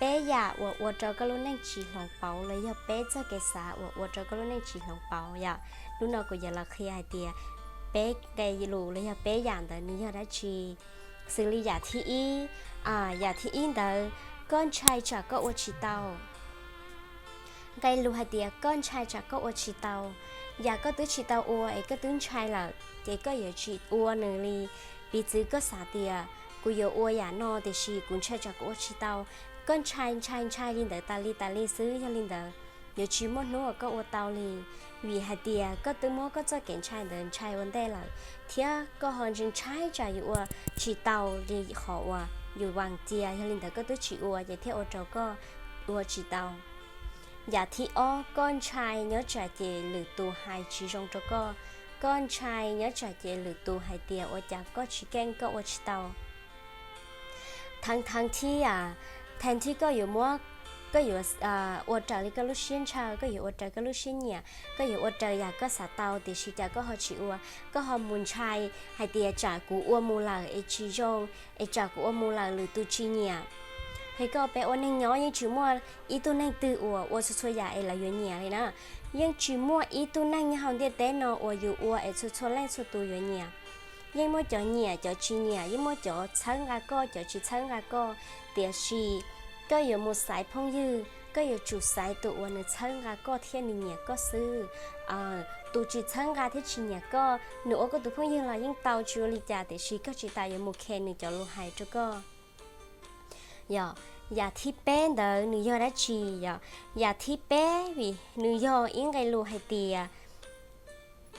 bé dạ我这个路能吃红包了要bé这个啥我这个路能吃红包呀lúc nào cũng giờ là khi ai tiệt bé cái lù lấy bé dạng đó nếu đã chỉ xử lý giả thi y giả thi y đó con trai chả có ô chỉ tàu cái lù hai tiệt con trai chả có ô chỉ tàu giả có tứ chỉ tàu ô ấy có tướng trai là chỉ có giờ chỉ ô nữa đi bị chứ có xả tiệtกูโยอวยาโนเดชีกุนเชจากโอชิตาวก้นชายลินเดอตาลีซื้อยาลินเดอโยชิมโนก็โอตาวลีวีฮัดเดียก็ตึงโมก็จะเก่งชายเดินชายวันได้เลยเทียก็หอนจึงชายจะอยู่ว่าชีตาวลีขอว่าอยู่วังเจียยาลินเดอก็ตัวชีอวอย่าเทียโอเจ้าก็อวชีตาวอย่าที่อ้อก้อนชายเนื้อจ่าเจหรือตัวไฮชีจงเจ้าก็ก้อนชายเนื้อจ่าเจหรือตัวไฮเดียโอจากก็ชีแกงก็โอชิตาวทั้งที่แทนที่ก็อยู่มั่วก็อยู่อดใจก็ลุชินชาก็อยู่อดใจก็ลุชินเนี่ยก็อยู่อดใจอยากก็สาเตาติชิจาก็หอชิอัวก็หอมุนชัยให้เตียจากกูอัวมูลาเอชิจงเอจากกูอัวมูลาหรือตุชิเนี่ยให้ก็ไปอันนึงย้อนยังชิมั่วอีตัวนั่งตืออัวช่วยๆอย่าเอละอยู่เนี่ยเลยนะยังชิมั่วอีตัวนั่งยังหอนเด็ดเต้นนออยู่อัวเอช่วยๆเล่นช่วยตัวอยู่เนี่ยยังมั่วจ่อเนี่ยจ่อชีเนี่ยยังมั่วจ่อชั้นก็จ่อชีชั้นก็เตียชีก็อยู่หมดสายพงยืก็อยู่จุดสายตัววันชั้นก็เที่ยนเนี่ยก็ซื้อตัวจีชั้นที่ชีเนี่ยก็หนูก็ตัวพงยืเรายังเตาจูริจ่าแต่ชีก็จีตายอยู่หมดแค่หนึ่งจ่อลูกหายจุก็อย่าที่เป้เด้อหนูย่อได้ชีอย่าที่เป้วิหนูย่อยังไงลูกให้เตีย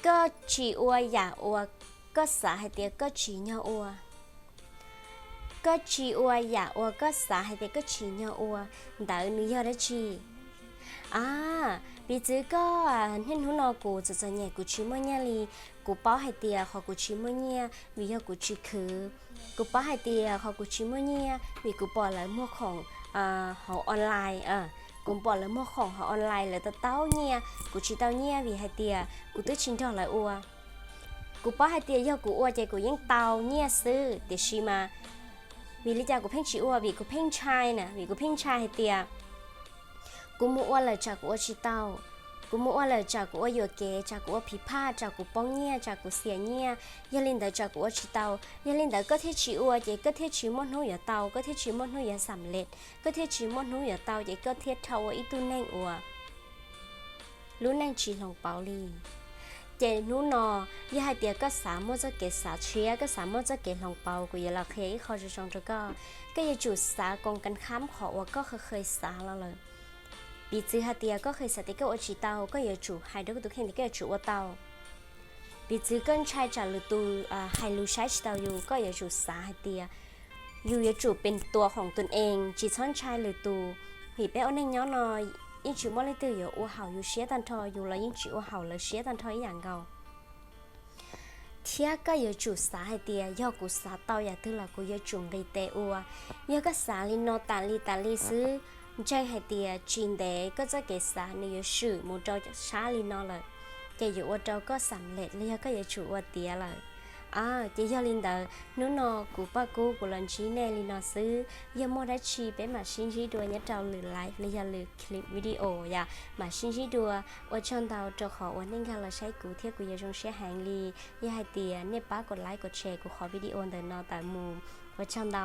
ก็ชีอัวอย่าอัวก็สาให้เตียก็ชีเนาอัวก็ชีอัวอย่าอัวก็สาให้เตียก็ชีเนาอัวเดี๋ยวหนูอยากได้ชีปีจื้อก็เห็นหัวนอกูจะเนี่ยกูชีมั่วเนี่ยลีกูป้อให้เตียขอกูชีมั่วเนี่ยวิยากูชีคือกูป้อให้เตียขอกูชีมั่วเนี่ยวิกูป้อเลยมั่วของหอออนไลน์กูป้อเลยมั่วของหอออนไลน์เลยตะเต้าเนี่ยกูชีเต้าเนี่ยวิให้เตียกูตื้อชินดอกเลยอัวกูป้าให้เตียยกูอ้วใจกูยังเตาเนี่ยซื้อเดี๋ยวชีมาวิลิจากกูเพ่งชีอ้ววิกูเพ่งชายน่ะวิกูเพ่งชายให้เตียกูมัวอ้วเลยจากกูอ้วชีเตากูมัวอ้วเลยจากกูอ้วโยเกจากกูอ้วผีผ้าจากกูป้องเนี่ยจากกูเสียเนี่ยยาลินเดจากกูอ้วชีเตายาลินเดก็เทชีอ้วใจก็เทชีมดหูอย่าเตาก็เทชีมดหูอย่าสำเร็จก็เทชีมดหูอย่าเตาใจก็เทเท่าอีตู้แน่งอ้วรู้แน่งชีหลงเปาลีเจนูนอยาเดียก็สามารถจะเก็บสาเชียก็สามารถจะเก็บลงเปากูอย่าละเคยเขาจะจงจะก็อย่าจุดสากงกันข้ามขอว่าก็เคยสาแล้วเลยปีจื้อฮาเดียก็เคยสติก็อจิเตาก็อย่าจุให้ด้วยตัวเองก็อย่าจุว่าเตาปีจื้อกันใช้จ่าหรือตัวให้รู้ใช้เตาอยู่ก็อย่าจุสาฮาเดียอยู่อย่าจุเป็นตัวของตนเองจีช่อนใช้หรือตัวหีไปเอาเน่งย้อนนอยยิ่งชิมอเลยตื่นอยู่อ้วเห่าอยู่เชียตันทออยู่แล้วยิ่งชิอ้วเห่าเลยเชียตันทออย่างเก่าเทียก็อยู่จุดสาให้เตียย่อกูสาเตาอย่าตื่นละกูย่อจุ่มเลยเตอ้วย่อก็สาลินโนตาลีซื้อใจให้เตียจินเดก็จะเกสาในย่อชื่อมูเจ้าจะชาลินโนเลยจะอยู่ว่าเจ้าก็สำเร็จเลยก็อย่าจุว่าเตียเลยจะย่อลินเดอนู้นกูป้ากูหลังชี้แน่ลินซื้อย่ามัวได้ชีเป็นมาชินชีดัวเนี่ยเจ้าหรือไลฟ์เลยอย่าลืมคลิปวิดีโออย่ามาชินชีดัวว่าช่องเราจะขอวันนี้ค่ะเราใช้กูเที่ยวกูจะจงแชร์แห่งลีอย่าให้เตียเนี่ยป้ากดไลค์กดแชร์กูขอวิดีโอเดินนอแต่มุมว่าช่องเรา